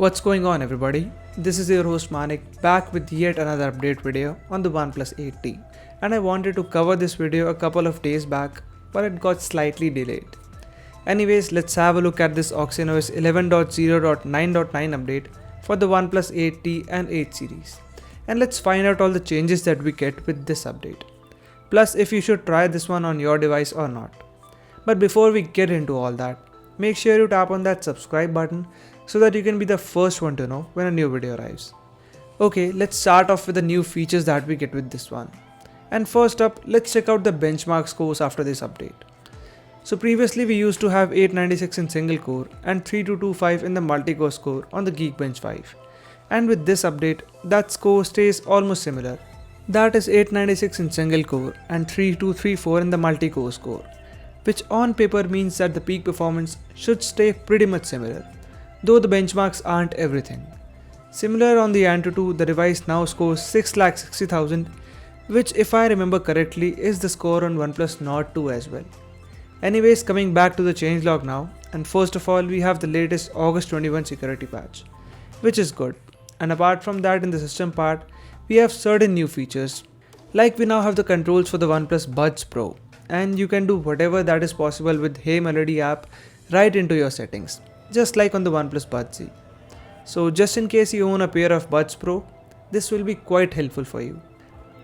What's going on, everybody? This is your host Manik, back with yet another update video on the Oneplus 8T, and I wanted to cover this video a couple of days back, but it got slightly delayed. Anyways, let's have a look at this OS 11.0.9.9 update for the Oneplus 8T and 8 series, and let's find out all the changes that we get with this update, plus if you should try this one on your device or not. But before we get into all that, make sure you tap on that subscribe button so that you can be the first one to know when a new video arrives. Okay, let's start off with the new features that we get with this one. And first up, let's check out the benchmark scores after this update. So previously we used to have 896 in single core and 3225 in the multi-core score on the Geekbench 5. And with this update, that score stays almost similar. That is 896 in single core and 3234 in the multi-core score, which on paper means that the peak performance should stay pretty much similar, though the benchmarks aren't everything. Similar on the Antutu, the device now scores 6,60,000, which if I remember correctly is the score on Oneplus Nord 2 as well. Anyways, coming back to the changelog now, and first of all we have the latest August 21 security patch, which is good. And apart from that, in the system part, we have certain new features, like we now have the controls for the OnePlus Buds Pro, and you can do whatever that is possible with Hey Melody app right into your settings, just like on the OnePlus Buds Z. So just in case you own a pair of Buds Pro, this will be quite helpful for you.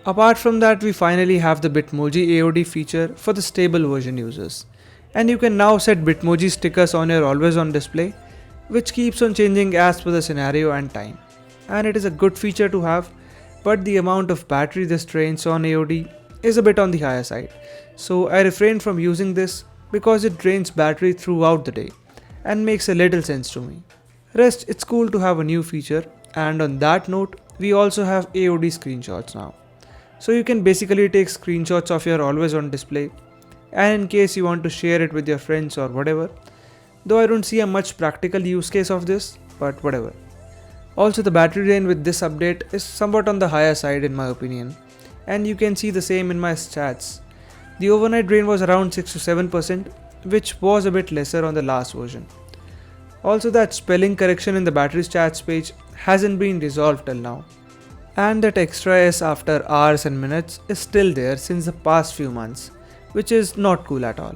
Apart from that, we finally have the Bitmoji Aod feature for the stable version users, and you can now set Bitmoji stickers on your always on display, which keeps on changing as per the scenario and time. And it is a good feature to have, but the amount of battery this drains on Aod is a bit on the higher side, so I refrain from using this because it drains battery throughout the day and makes a little sense to me. Rest, it's cool to have a new feature, and on that note, we also have Aod Screenshots now. So you can basically take screenshots of your always on display, and in case you want to share it with your friends or whatever, though I don't see a much practical use case of this, but whatever. Also, the battery drain with this update is somewhat on the higher side in my opinion, and you can see the same in my stats. The overnight drain was around 6 to 7%, which was a bit lesser on the last version. Also, that spelling correction in the battery stats page hasn't been resolved till now, and that extra S after hours and minutes is still there since the past few months, which is not cool at all.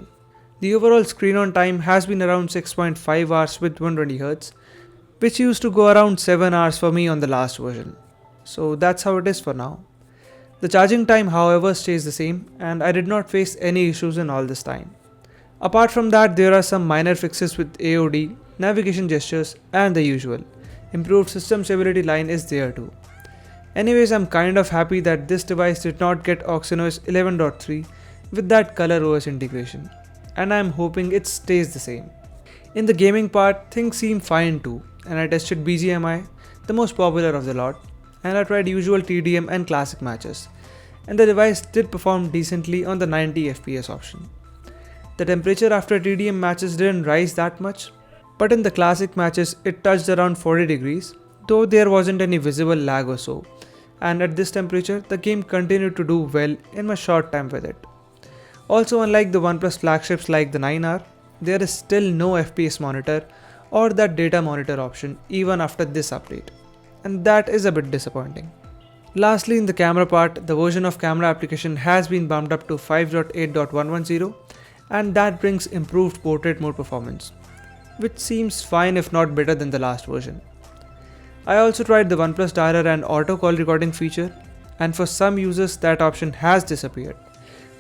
The overall screen on time has been around 6.5 hours with 120Hz, which used to go around 7 hours for me on the last version. So that's how it is for now. The charging time, however, stays the same, and I did not face any issues in all this time. Apart from that, there are some minor fixes with Aod, navigation gestures, and the usual. Improved system stability line is there too. Anyways, I'm kind of happy that this device did not get OS 11.3 with that ColorOS integration, and I'm hoping it stays the same. In the gaming part, things seem fine too, and I tested BGMI, the most popular of the lot, and I tried usual TDM and classic matches, and the device did perform decently on the 90 FPS option. The temperature after TDM matches didn't rise that much, but in the classic matches it touched around 40 degrees, though there wasn't any visible lag or so, and at this temperature the game continued to do well in my short time with it. Also, unlike the OnePlus flagships like the 9R, there is still no FPS monitor or that data monitor option even after this update, and that is a bit disappointing. Lastly, in the camera part, the version of camera application has been bumped up to 5.8.110, and that brings improved portrait mode performance, which seems fine if not better than the last version. I also tried the OnePlus Dialer and auto call recording feature, and for some users that option has disappeared,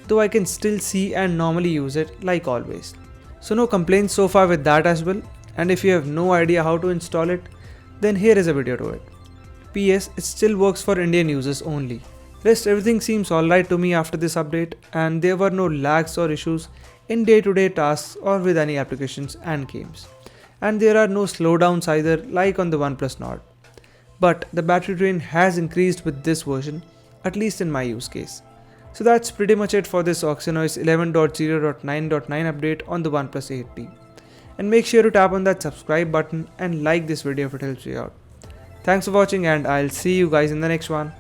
though I can still see and normally use it like always. So no complaints so far with that as well, and if you have no idea how to install it, then here is a video to it. PS, it still works for Indian users only. Rest, everything seems alright to me after this update, and there were no lags or issues in day-to-day tasks or with any applications and games. And there are no slowdowns either like on the OnePlus Nord. But the battery drain has increased with this version, at least in my use case. So that's pretty much it for this OS 11.0.9.9 update on the OnePlus 8T. And make sure to tap on that subscribe button and like this video if it helps you out. Thanks for watching, and I'll see you guys in the next one.